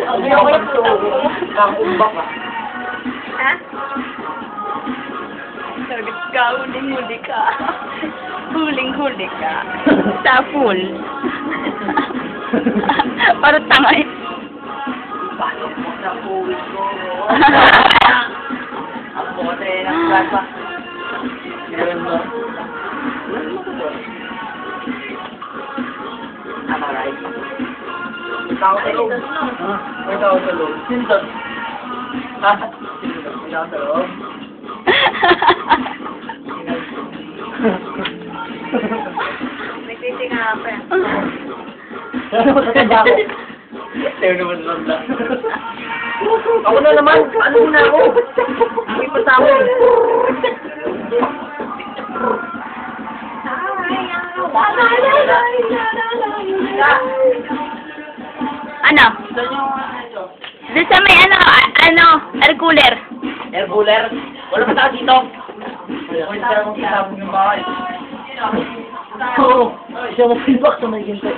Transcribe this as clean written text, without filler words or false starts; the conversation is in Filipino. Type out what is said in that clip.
Ang yaman to. Kakumbak ka. Ha? Sagot ka, huling-huli ka. Huling-huli ka. Sa pool. Parang tanga eh. Paano mo sa puwit ko? Ang bote ng gasa. Gano'n mo? Tama, right? Ikaw sa loob. Ikaw sa loob. Sino? Ha? Sino? Ikaw sa loob? Nagtitinga pa yan. Ano ba sa ako? Tayo naman lang lang. Ako na naman! Ano na ako? Hindi pa sa amin. Ano? Doon sa may air cooler. Air cooler? Wala pa tao dito. Wala pa tao sa yung bahay. Oo. Siya mo feedback sa may ginto.